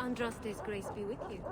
Andraste's grace be with you.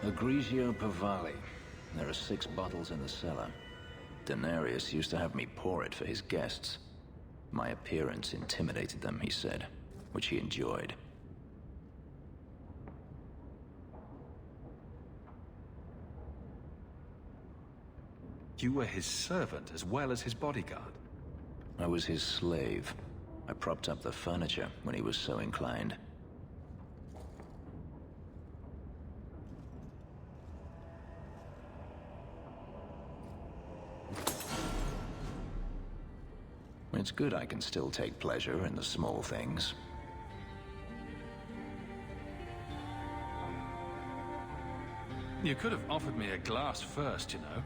Egregio Pavali. There are 6 bottles in the cellar. Denarius used to have me pour it for his guests. My appearance intimidated them, he said, which he enjoyed. You were his servant as well as his bodyguard? I was his slave. I propped up the furniture when he was so inclined. It's good I can still take pleasure in the small things. You could have offered me a glass first, you know.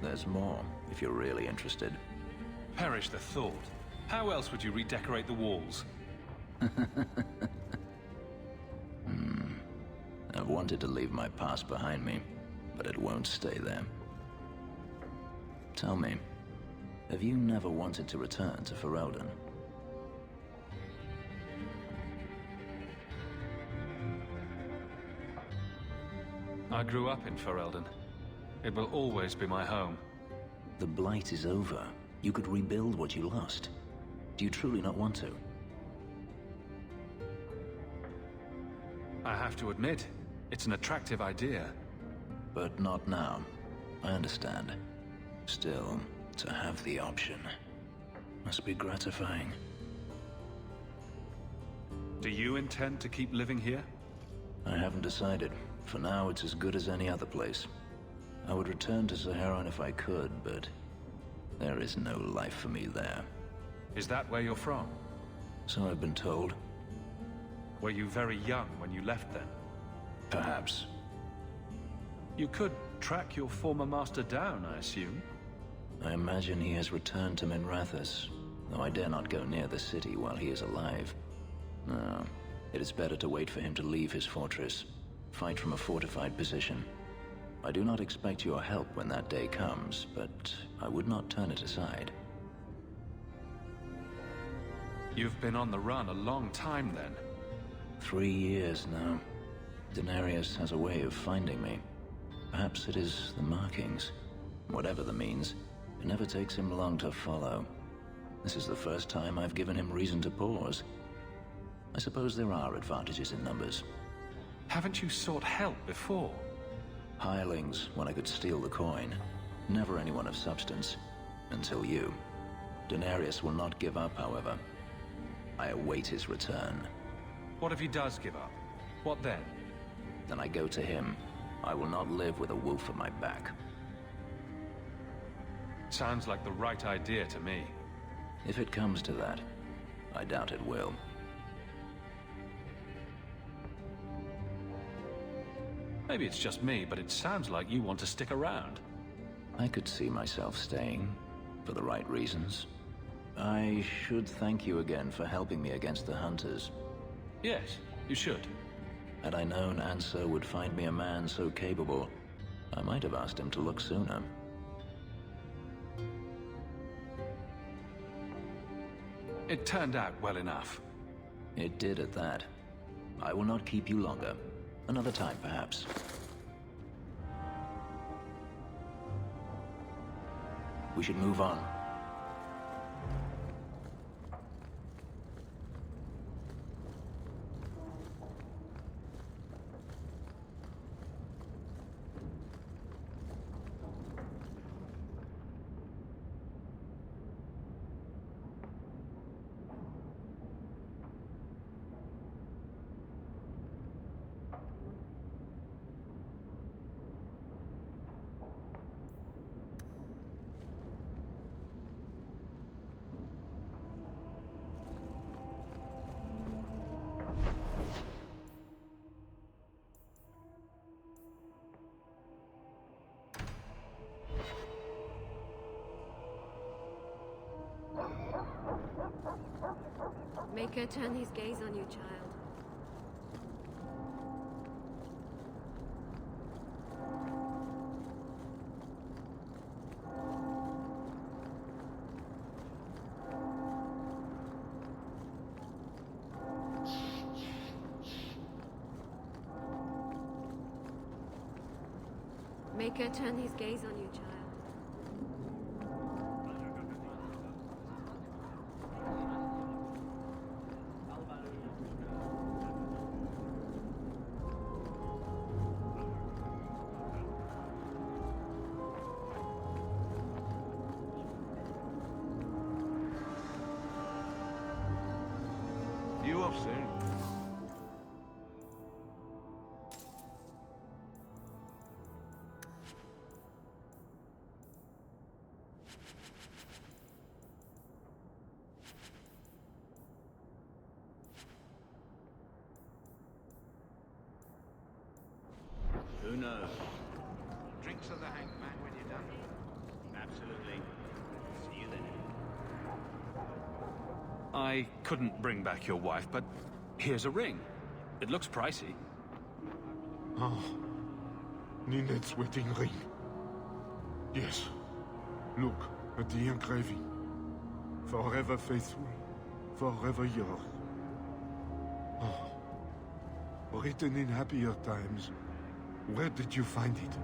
There's more, if you're really interested. Perish the thought. How else would you redecorate the walls? I've wanted to leave my past behind me, but it won't stay there. Tell me, have you never wanted to return to Ferelden? I grew up in Ferelden. It will always be my home. The Blight is over. You could rebuild what you lost. Do you truly not want to? I have to admit, it's an attractive idea. But not now. I understand. Still, to have the option must be gratifying. Do you intend to keep living here? I haven't decided. For now, it's as good as any other place. I would return to Saharan if I could, but there is no life for me there. Is that where you're from? So I've been told. Were you very young when you left then? Perhaps. You could track your former master down, I assume? I imagine he has returned to Minrathous, though I dare not go near the city while he is alive. No, it is better to wait for him to leave his fortress, fight from a fortified position. I do not expect your help when that day comes, but I would not turn it aside. You've been on the run a long time then. 3 years now. Denarius has a way of finding me. Perhaps it is the markings. Whatever the means, it never takes him long to follow. This is the first time I've given him reason to pause. I suppose there are advantages in numbers. Haven't you sought help before? Hirelings, when I could steal the coin. Never anyone of substance. Until you. Denarius will not give up, however. I await his return. What if he does give up? What then? Then I go to him. I will not live with a wolf at my back. Sounds like the right idea to me. If it comes to that, I doubt it will. Maybe it's just me, but it sounds like you want to stick around. I could see myself staying, for the right reasons. I should thank you again for helping me against the hunters. Yes, you should. Had I known Ansar would find me a man so capable, I might have asked him to look sooner. It turned out well enough. It did at that. I will not keep you longer. Another time, perhaps. We should move on. Make her turn his gaze on you, child. Make her turn his gaze on you, child. You off soon? Who knows? Drinks of the Hangman when you're done. Absolutely. See you then. I couldn't bring back your wife, but here's a ring. It looks pricey. Ah, Ninette's wedding ring. Yes. Look at the engraving. Forever faithful, forever yours. Ah, written in happier times. Where did you find it?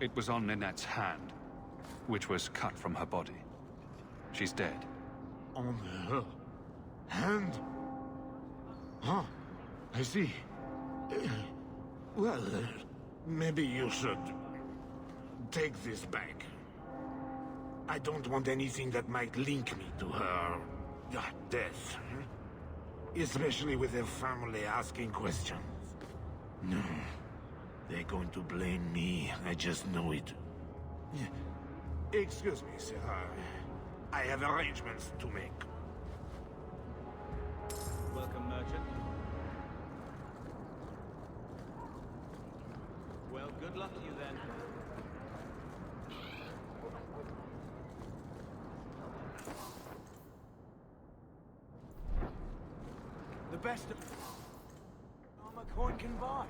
It was on Ninette's hand, which was cut from her body. She's dead. On her hand? Ah, I see. Well, maybe you should take this back. I don't want anything that might link me to her death. Especially with her family asking questions. No. They're going to blame me. I just know it. Excuse me, sir. I have arrangements to make. Welcome, merchant. Well, good luck to you then. The best of armor coin can buy.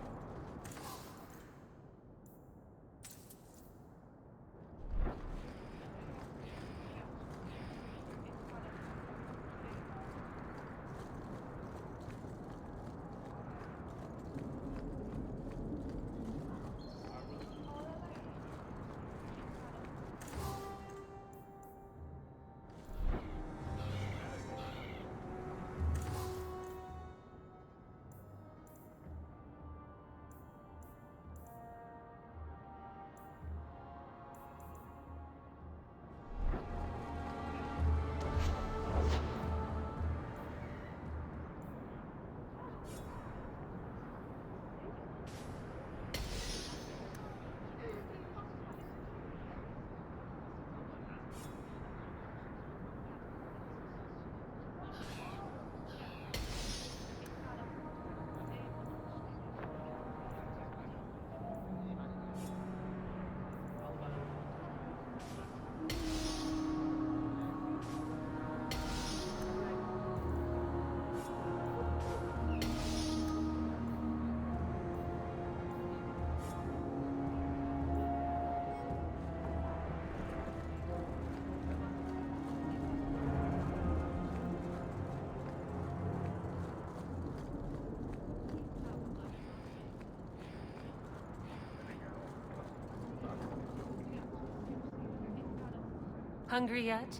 Hungry yet?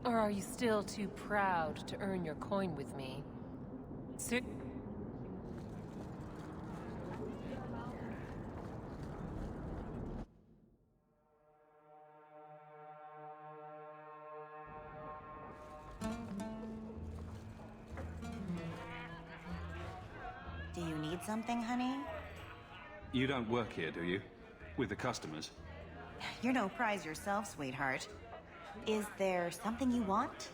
Or are you still too proud to earn your coin with me? Do you need something, honey? You don't work here, do you? With the customers? You're no prize yourself, sweetheart. Is there something you want?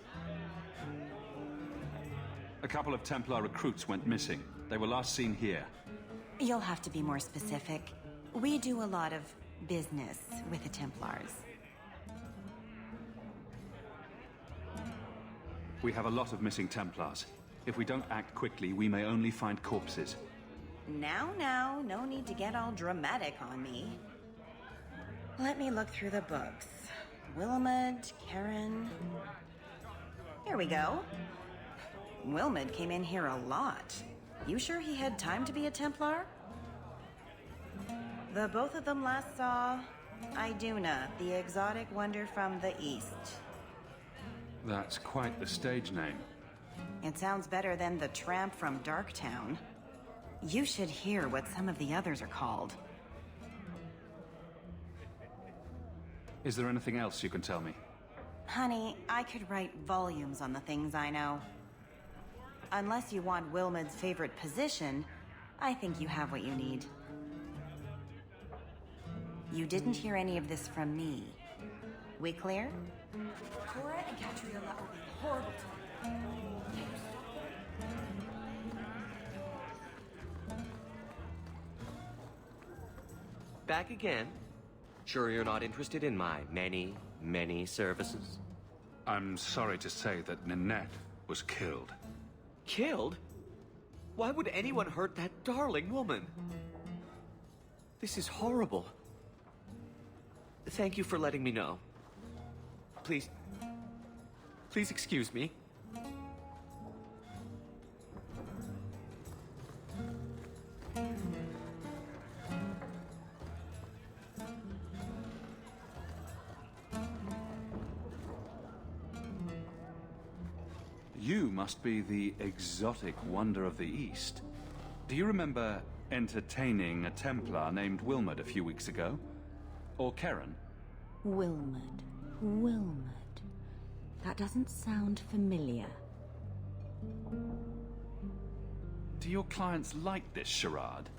A couple of Templar recruits went missing. They were last seen here. You'll have to be more specific. We do a lot of business with the Templars. We have a lot of missing Templars. If we don't act quickly, we may only find corpses. Now, no need to get all dramatic on me. Let me look through the books. Wilmot, Karen... Here we go. Wilmot came in here a lot. You sure he had time to be a Templar? The both of them last saw Iduna, the exotic wonder from the east. That's quite the stage name. It sounds better than the tramp from Darktown. You should hear what some of the others are called. Is there anything else you can tell me? Honey, I could write volumes on the things I know. Unless you want Wilmot's favorite position, I think you have what you need. You didn't hear any of this from me. We clear? Cora and Catriona will be horrible to me. Back again? Sure you're not interested in my many services? I'm sorry to say that Ninette was killed. Killed? Why would anyone hurt that darling woman? This is horrible. Thank you for letting me know. Please excuse me. You must be the exotic wonder of the East. Do you remember entertaining a Templar named Wilmot a few weeks ago? Or Karen? Wilmot. That doesn't sound familiar. Do your clients like this charade?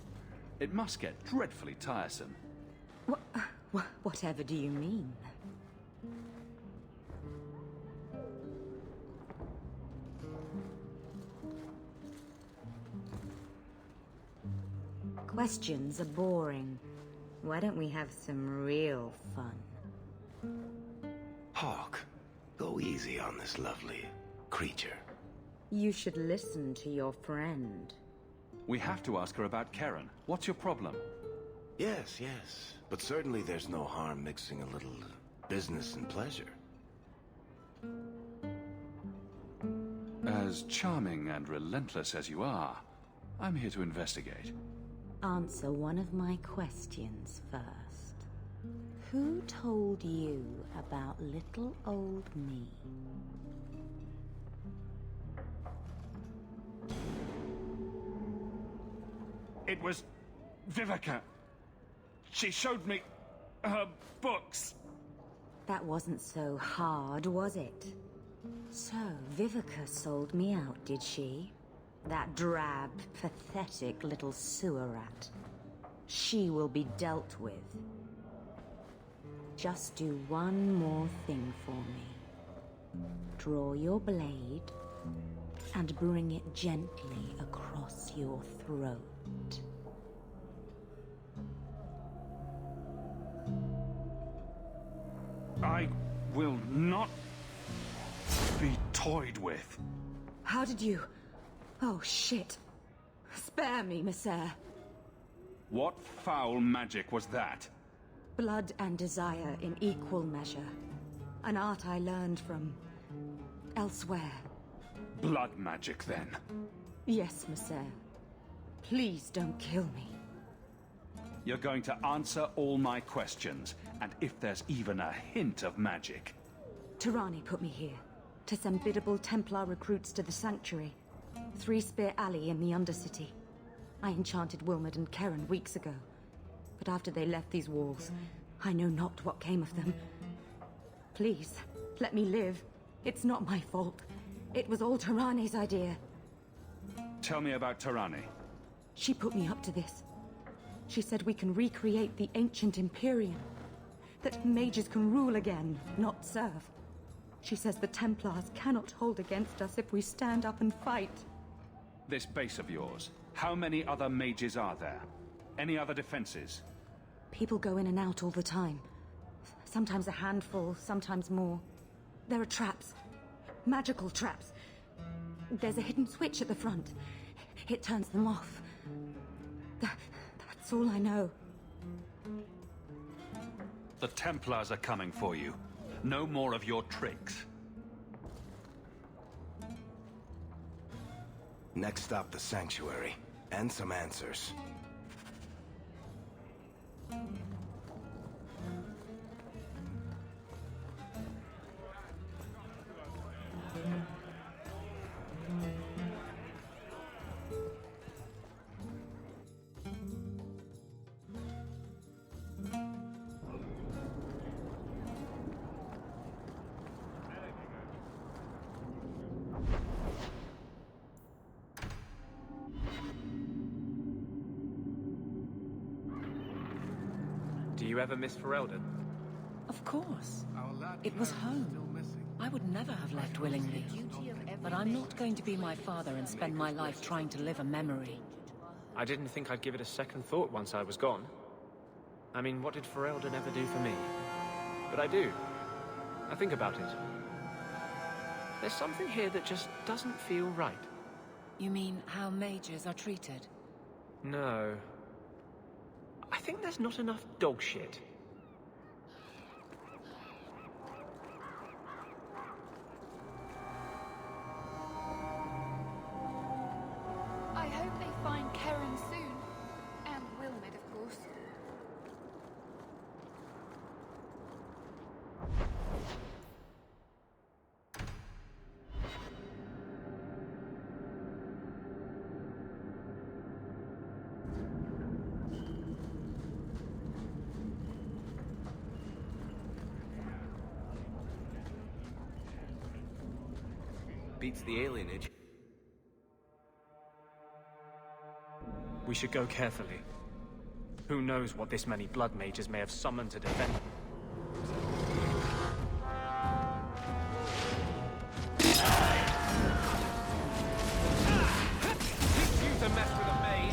It must get dreadfully tiresome. Whatever do you mean? Questions are boring. Why don't we have some real fun? Hawk, go easy on this lovely creature. You should listen to your friend. We have to ask her about Karen. What's your problem? Yes. But certainly there's no harm mixing a little business and pleasure. As charming and relentless as you are, I'm here to investigate. Answer one of my questions first. Who told you about little old me? It was Vivica. She showed me her books. That wasn't so hard, was it? So, Vivica sold me out, did she? That drab, pathetic little sewer rat. She will be dealt with. Just do one more thing for me. Draw your blade and bring it gently across your throat. I will not be toyed with. How did you... Oh, shit. Spare me, Messer. What foul magic was that? Blood and desire in equal measure. An art I learned from... elsewhere. Blood magic, then? Yes, Messer. Please don't kill me. You're going to answer all my questions, and if there's even a hint of magic, Tirani put me here to send biddable Templar recruits to the Sanctuary. Three Spear Alley in the Undercity. I enchanted Wilmot and Keren weeks ago. But after they left these walls, I know not what came of them. Please, let me live. It's not my fault. It was all Tirani's idea. Tell me about Tirani. She put me up to this. She said we can recreate the ancient Imperium. That mages can rule again, not serve. She says the Templars cannot hold against us if we stand up and fight. This base of yours, how many other mages are there? Any other defenses? People go in and out all the time. Sometimes a handful, sometimes more. There are traps. Magical traps. There's a hidden switch at the front. It turns them off. That's all I know. The Templars are coming for you. No more of your tricks. Next stop, the Sanctuary. And some answers. Do you ever miss Ferelden? Of course. It was home. I would never have left willingly. But I'm not going to be my father and spend my life trying to live a memory. I didn't think I'd give it a second thought once I was gone. I mean, what did Ferelden ever do for me? But I do. I think about it. There's something here that just doesn't feel right. You mean how mages are treated? No. I think there's not enough dog shit. I hope they find Keren soon. And Wilmot, of course. Beats the alienage. We should go carefully. Who knows what this many blood mages may have summoned to defend them. Teach you to mess with a maid!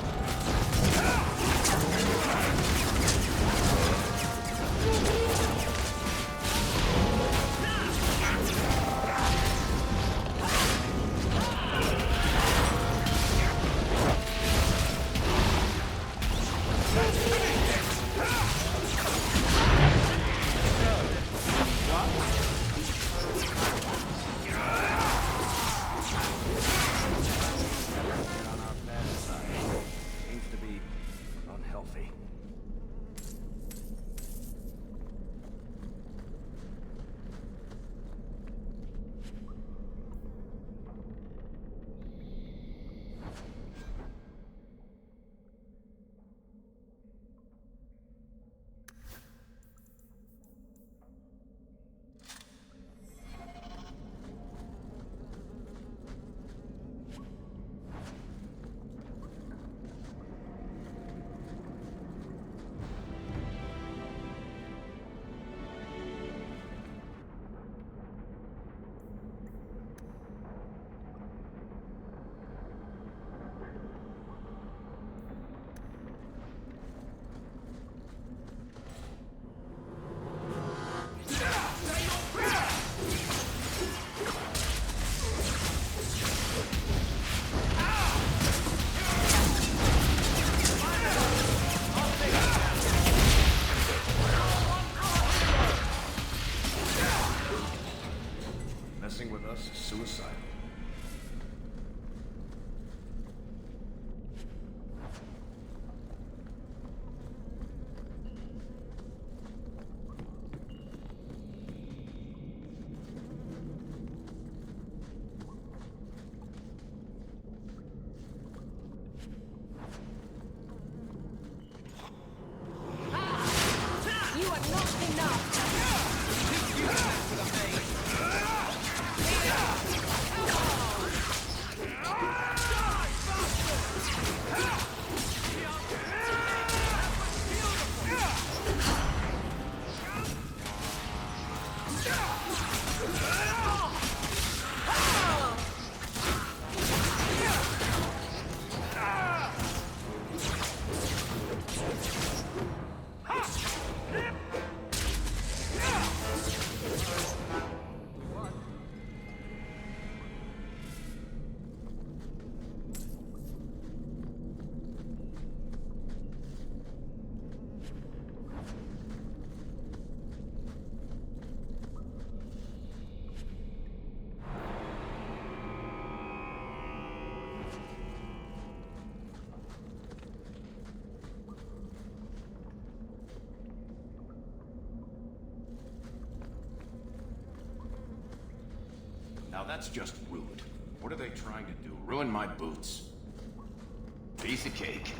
Now that's just rude. What are they trying to do? Ruin my boots? Piece of cake.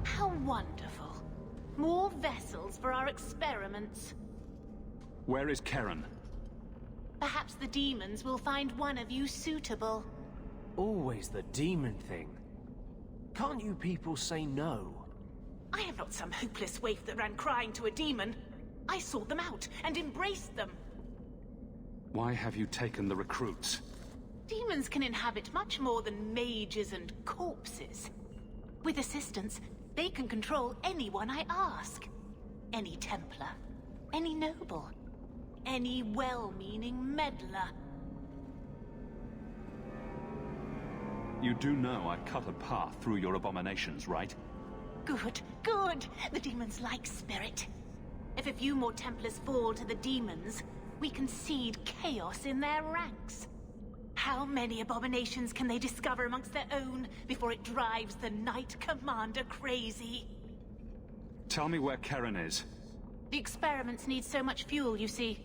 How wonderful. More vessels for our experiments. Where is Karen? Perhaps the demons will find one of you suitable. Always the demon thing. Can't you people say no? I am not some hopeless waif that ran crying to a demon. I sought them out and embraced them. Why have you taken the recruits? Demons can inhabit much more than mages and corpses. With assistance, they can control anyone I ask. Any Templar, any noble, any well-meaning meddler. You do know I cut a path through your abominations, right? Good, good. The demons like spirit. If a few more Templars fall to the demons, we can seed chaos in their ranks. How many abominations can they discover amongst their own before it drives the Knight Commander crazy? Tell me where Karen is. The experiments need so much fuel, you see.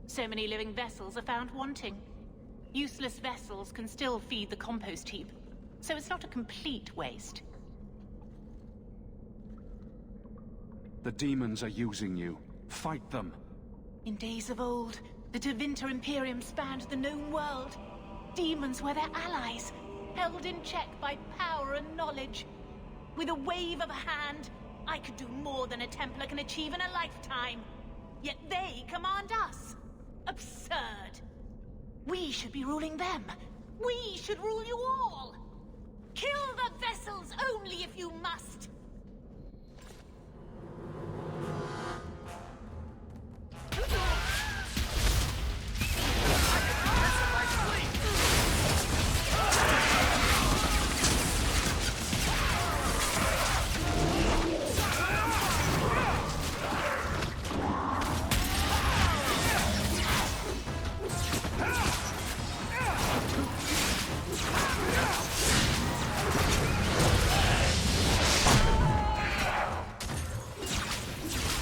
So many living vessels are found wanting. Useless vessels can still feed the compost heap, so it's not a complete waste. The demons are using you. Fight them. In days of old, the Tevinter Imperium spanned the known world. Demons were their allies, held in check by power and knowledge. With a wave of a hand, I could do more than a Templar can achieve in a lifetime. Yet they command us. Absurd. We should be ruling them. We should rule you all. Kill the vessels only if you must.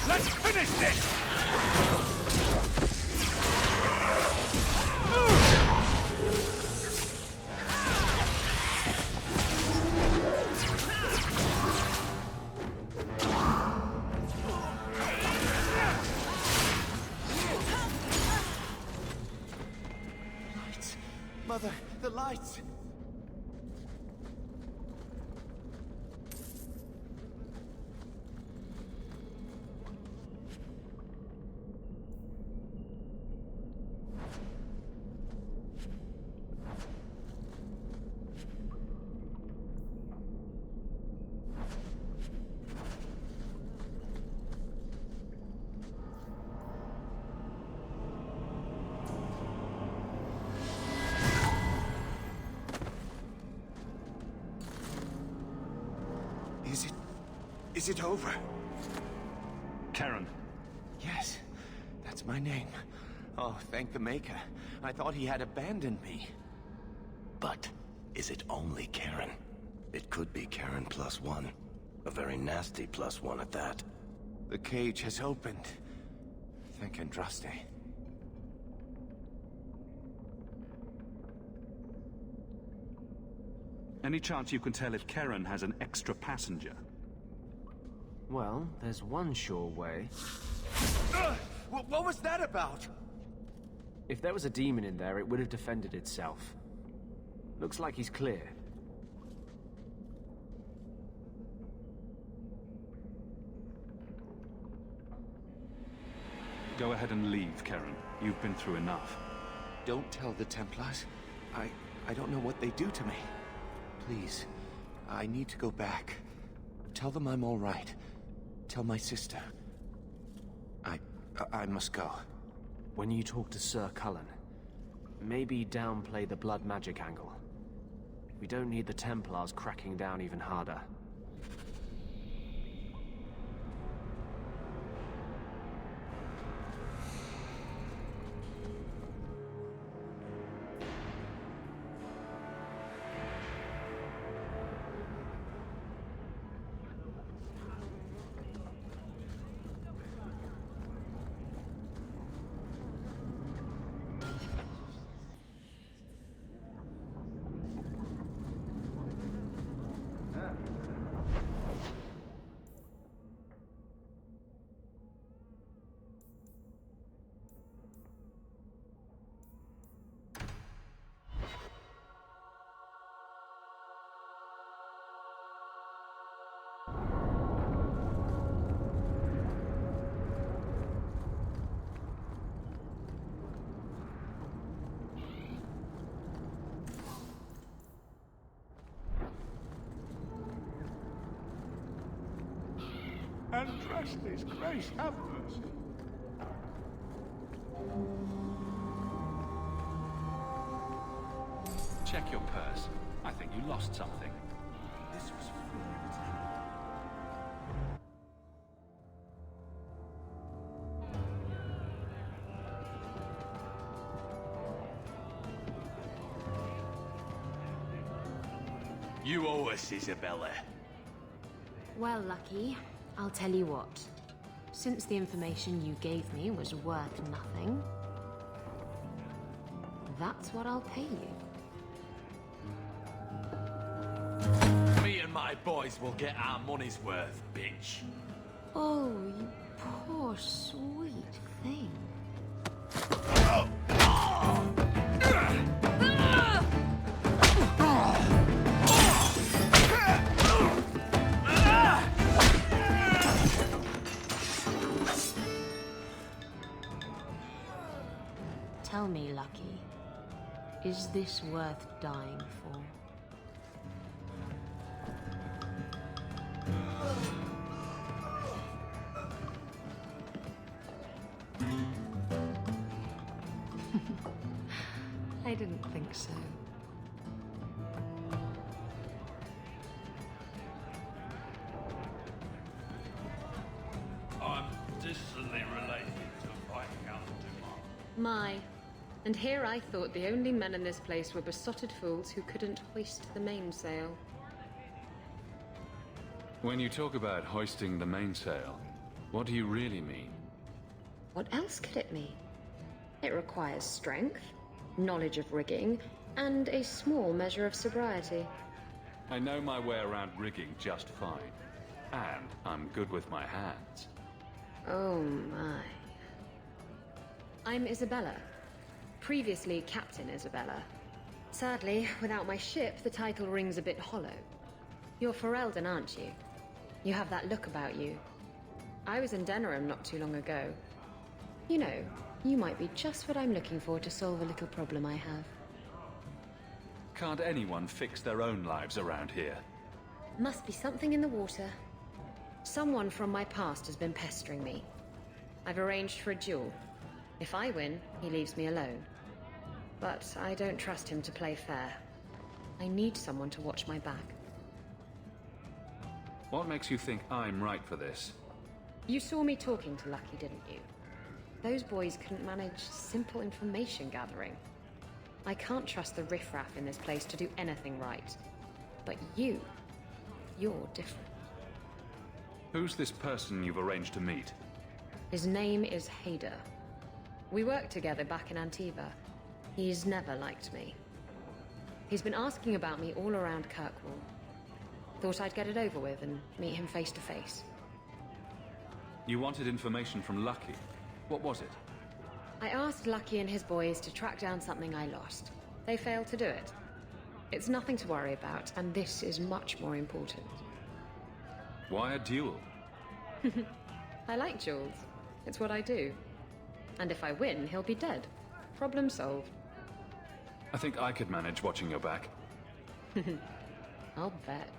Let's finish this! Lights! Mother, the lights! Is it over? Karen. Yes, that's my name. Oh, thank the Maker. I thought he had abandoned me. But is it only Karen? It could be Karen +1. A very nasty +1 at that. The cage has opened. Thank Andraste. Any chance you can tell if Karen has an extra passenger? Well, there's one sure way. What was that about? If there was a demon in there, it would have defended itself. Looks like he's clear. Go ahead and leave, Karen. You've been through enough. Don't tell the Templars. I don't know what they do to me. Please, I need to go back. Tell them I'm all right. Tell my sister. I must go. When you talk to Sir Cullen, maybe downplay the blood magic angle. We don't need the Templars cracking down even harder. Andraste's grace, have mercy. Check your purse. I think you lost something. This was fully entertaining. You owe us, Isabella. Well, Lucky, I'll tell you what. Since the information you gave me was worth nothing, that's what I'll pay you. Me and my boys will get our money's worth, bitch. Oh, you poor sweet thing. Tell me, Lucky, is this worth dying for? I didn't think so. I'm distantly related to Viscount Dumont. My. And here I thought the only men in this place were besotted fools who couldn't hoist the mainsail. When you talk about hoisting the mainsail, what do you really mean? What else could it mean? It requires strength, knowledge of rigging, and a small measure of sobriety. I know my way around rigging just fine. And I'm good with my hands. Oh my. I'm Isabella. Previously Captain Isabella. Sadly, without my ship, the title rings a bit hollow. You're Ferelden, aren't you? You have that look about you. I was in Denerim not too long ago. You know, you might be just what I'm looking for to solve a little problem I have. Can't anyone fix their own lives around here? Must be something in the water. Someone from my past has been pestering me. I've arranged for a duel. If I win, he leaves me alone. But I don't trust him to play fair. I need someone to watch my back. What makes you think I'm right for this? You saw me talking to Lucky, didn't you? Those boys couldn't manage simple information gathering. I can't trust the riffraff in this place to do anything right. But you're different. Who's this person you've arranged to meet? His name is Hader. We worked together back in Antiva. He's never liked me. He's been asking about me all around Kirkwall. Thought I'd get it over with and meet him face to face. You wanted information from Lucky. What was it? I asked Lucky and his boys to track down something I lost. They failed to do it. It's nothing to worry about, and this is much more important. Why a duel? I like duels. It's what I do. And if I win, he'll be dead. Problem solved. I think I could manage watching your back. I'll bet.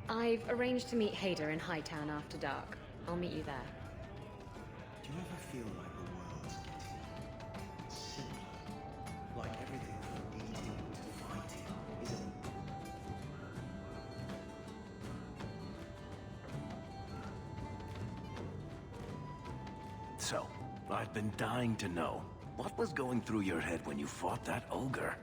I've arranged to meet Hader in Hightown after dark. I'll meet you there. Do you ever feel like the world's getting simpler? Like everything from eating to fighting isn't so. I've been dying to know. What was going through your head when you fought that ogre?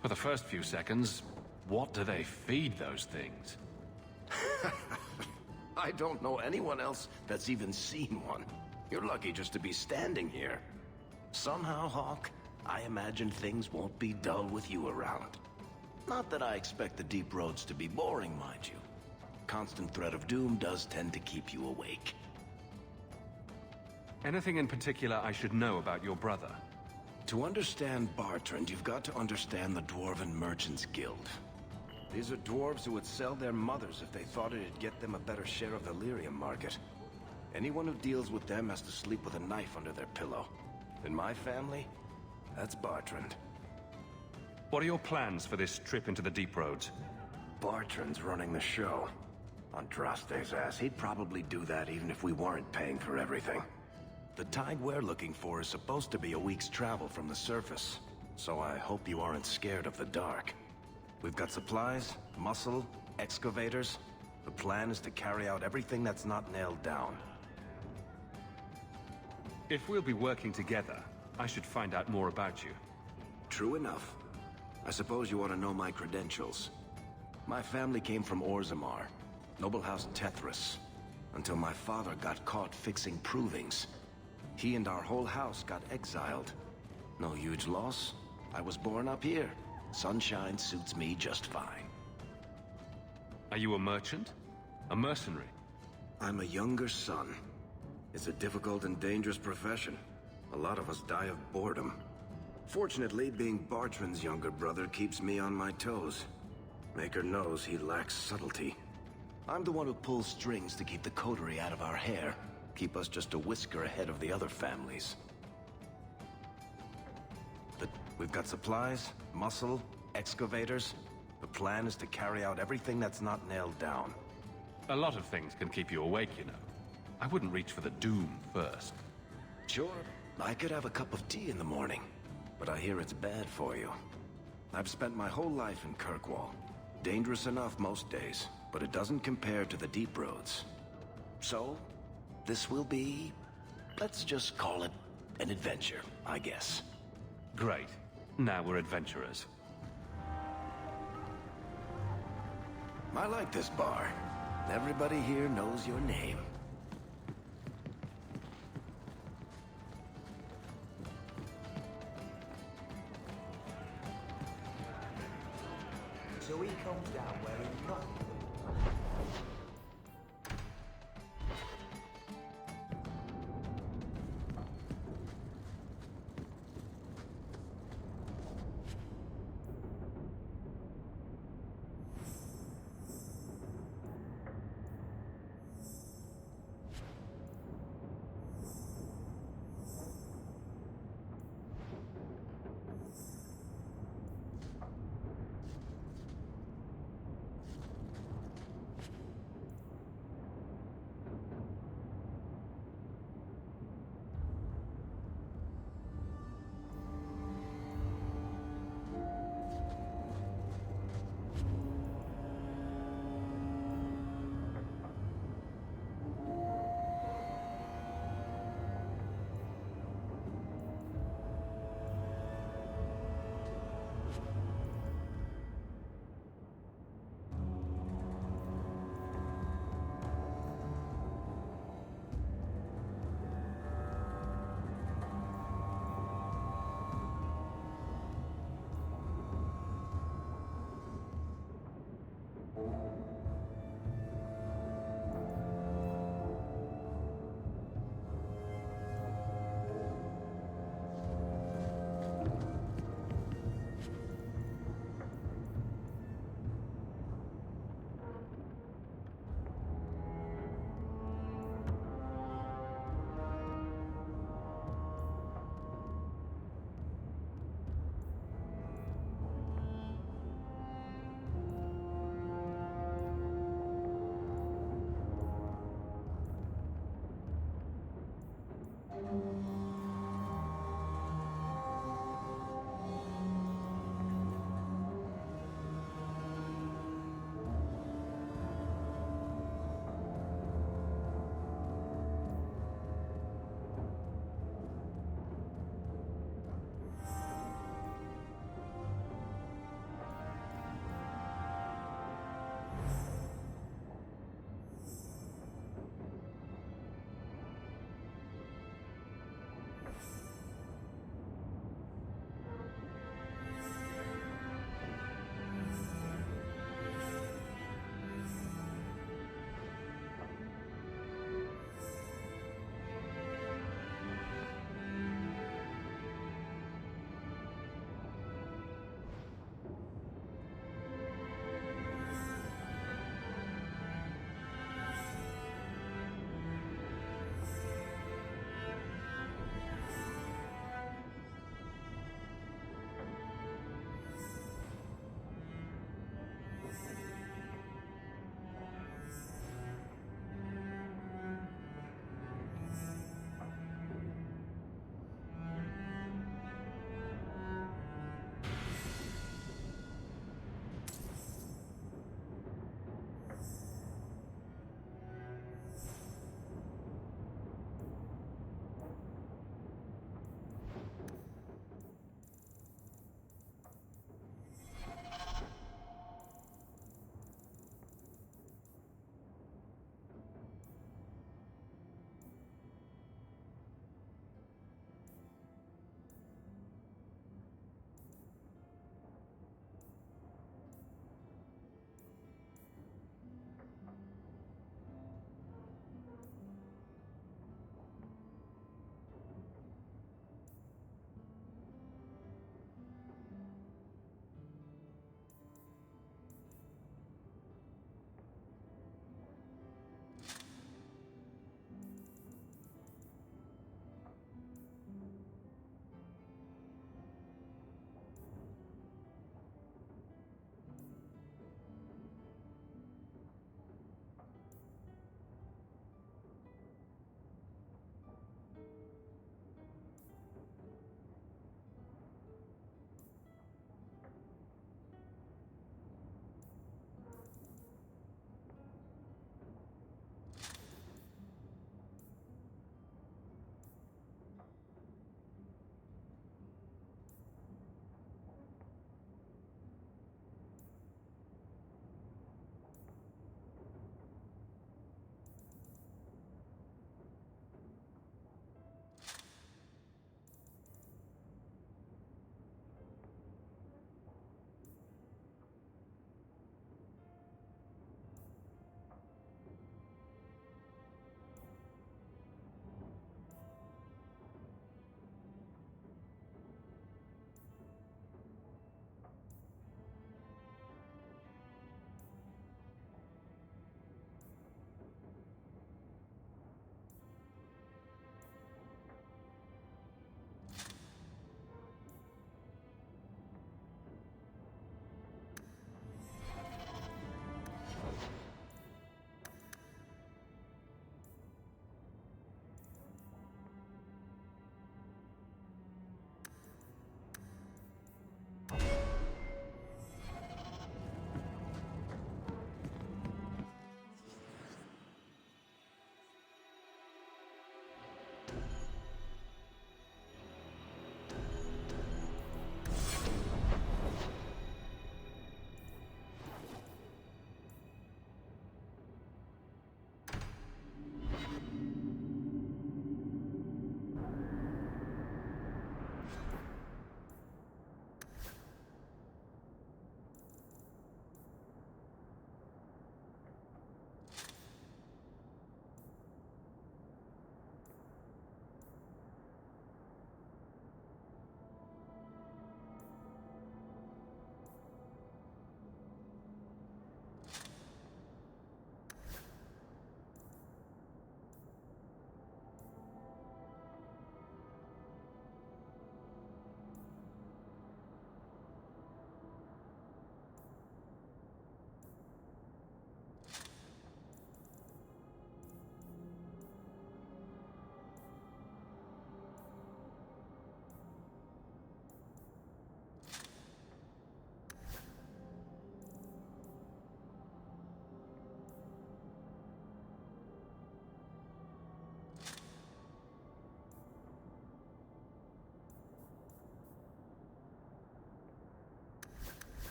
For the first few seconds, what do they feed those things? I don't know anyone else that's even seen one. You're lucky just to be standing here. Somehow, Hawk, I imagine things won't be dull with you around. Not that I expect the deep roads to be boring, mind you. Constant threat of doom does tend to keep you awake. Anything in particular I should know about your brother? To understand Bartrand, you've got to understand the Dwarven Merchants Guild. These are dwarves who would sell their mothers if they thought it'd get them a better share of the lyrium market. Anyone who deals with them has to sleep with a knife under their pillow. In my family, that's Bartrand. What are your plans for this trip into the Deep Roads? Bartrand's running the show. Andraste's ass, he'd probably do that even if we weren't paying for everything. The tide we're looking for is supposed to be a week's travel from the surface, so I hope you aren't scared of the dark. We've got supplies, muscle, excavators. The plan is to carry out everything that's not nailed down. If we'll be working together, I should find out more about you. True enough. I suppose you want to know my credentials. My family came from Orzammar, noble house Tethras, until my father got caught fixing provings. He and our whole house got exiled. No huge loss. I was born up here. Sunshine suits me just fine. Are you a merchant? A mercenary? I'm a younger son. It's a difficult and dangerous profession. A lot of us die of boredom. Fortunately, being Bartrand's younger brother keeps me on my toes. Maker knows he lacks subtlety. I'm the one who pulls strings to keep the coterie out of our hair. Keep us just a whisker ahead of the other families. We've got supplies, muscle, excavators. The plan is to carry out everything that's not nailed down. A lot of things can keep you awake, you know. I wouldn't reach for the doom first. Sure, I could have a cup of tea in the morning, but I hear it's bad for you. I've spent my whole life in Kirkwall. Dangerous enough most days, but it doesn't compare to the deep roads. So, this will be... let's just call it an adventure, I guess. Great. Now we're adventurers. I like this bar. Everybody here knows your name. So he comes down wearing nothing.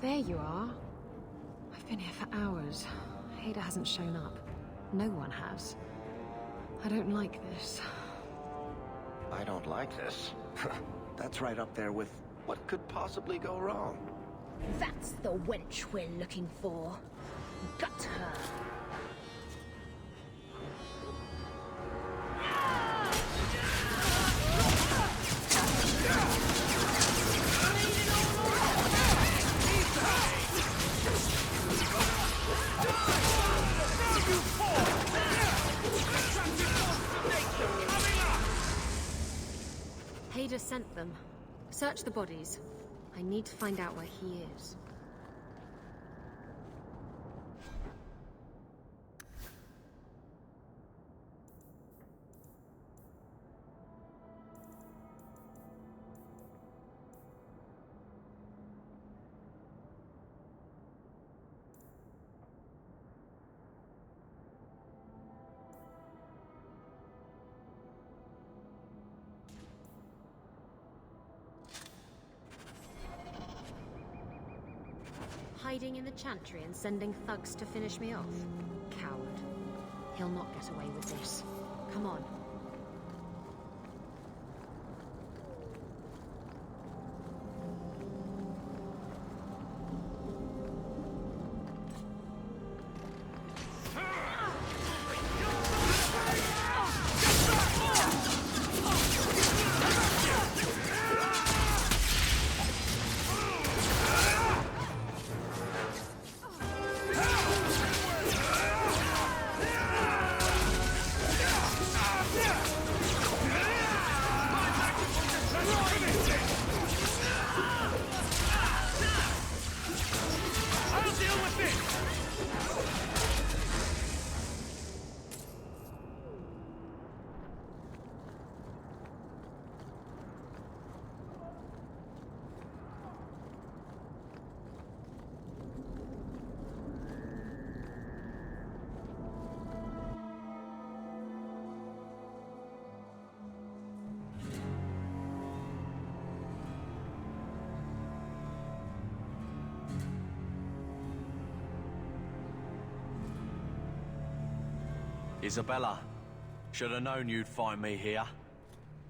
There you are. I've been here for hours. Hader hasn't shown up. No one has. I don't like this. I don't like this. That's right up there with what could possibly go wrong. That's the wench we're looking for. Gut her. Hader sent them. Search the bodies. I need to find out where he is. Hiding in the Chantry and sending thugs to finish me off? Coward. He'll not get away with this. Come on. Isabella, should have known you'd find me here.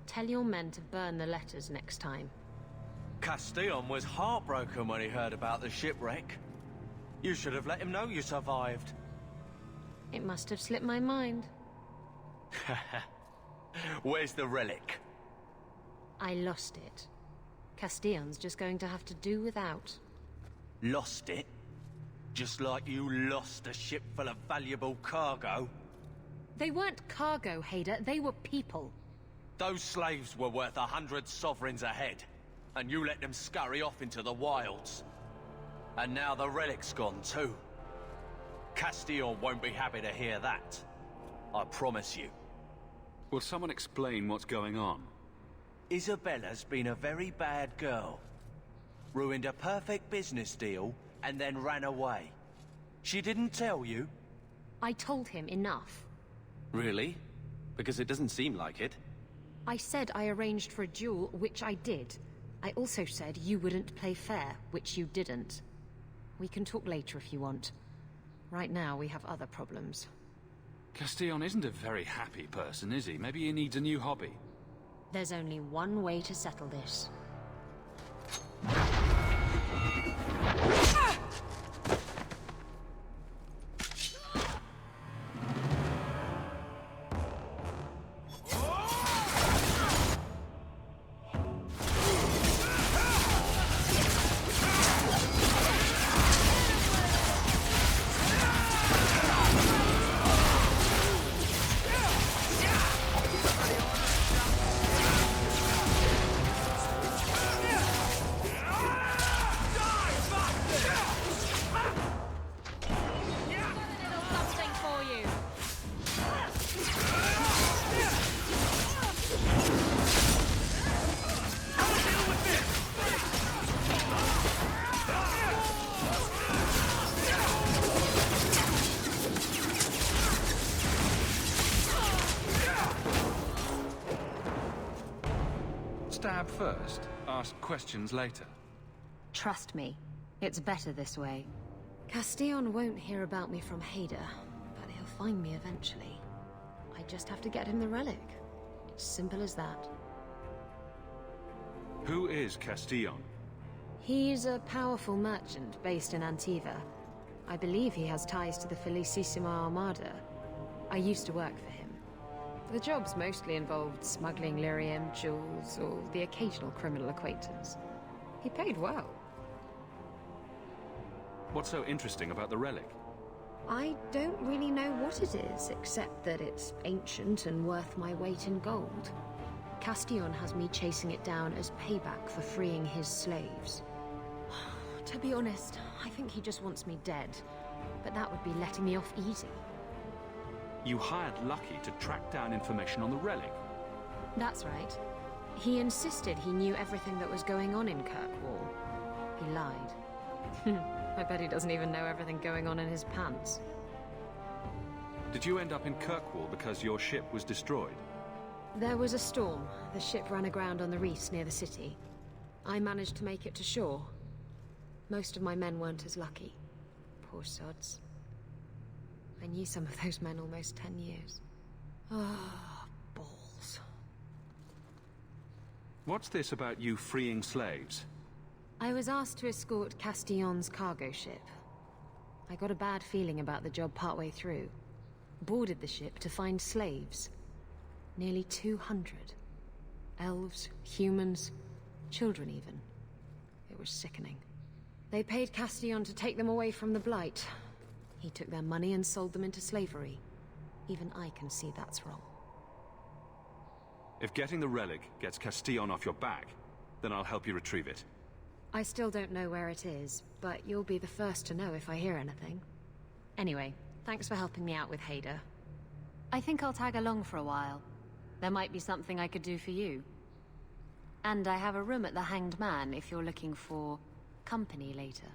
Tell your men to burn the letters next time. Castillon was heartbroken when he heard about the shipwreck. You should have let him know you survived. It must have slipped my mind. Where's the relic? I lost it. Castillon's just going to have to do without. Lost it? Just like you lost a ship full of valuable cargo? They weren't cargo, Hader. They were people. Those slaves were worth 100 sovereigns a head, and you let them scurry off into the wilds. And now the relic's gone too. Castillon won't be happy to hear that. I promise you. Will someone explain what's going on? Isabella's been a very bad girl. Ruined a perfect business deal, and then ran away. She didn't tell you? I told him enough. Really? Because it doesn't seem like it. I said I arranged for a duel, which I did. I also said you wouldn't play fair, which you didn't. We can talk later if you want. Right now, we have other problems. Castillon isn't a very happy person, is he? Maybe he needs a new hobby. There's only one way to settle this. Stab first, ask questions later. Trust me. It's better this way. Castillon won't hear about me from Hader, but he'll find me eventually. I just have to get him the relic. It's simple as that. Who is Castillon? He's a powerful merchant based in Antiva. I believe he has ties to the Felicissima Armada. I used to work for him. The jobs mostly involved smuggling lyrium, jewels, or the occasional criminal acquaintance. He paid well. What's so interesting about the relic? I don't really know what it is, except that it's ancient and worth my weight in gold. Castillon has me chasing it down as payback for freeing his slaves. To be honest, I think he just wants me dead. But that would be letting me off easy. You hired Lucky to track down information on the relic? That's right. He insisted he knew everything that was going on in Kirkwall. He lied. I bet he doesn't even know everything going on in his pants. Did you end up in Kirkwall because your ship was destroyed? There was a storm. The ship ran aground on the reefs near the city. I managed to make it to shore. Most of my men weren't as lucky. Poor sods. I knew some of those men almost 10 years. Ah, balls. What's this about you freeing slaves? I was asked to escort Castillon's cargo ship. I got a bad feeling about the job partway through. Boarded the ship to find slaves. Nearly 200. Elves, humans, children even. It was sickening. They paid Castillon to take them away from the Blight. He took their money and sold them into slavery. Even I can see that's wrong. If getting the relic gets Castillon off your back, then I'll help you retrieve it. I still don't know where it is, but you'll be the first to know if I hear anything. Anyway, thanks for helping me out with Hader. I think I'll tag along for a while. There might be something I could do for you. And I have a room at the Hanged Man if you're looking for company later.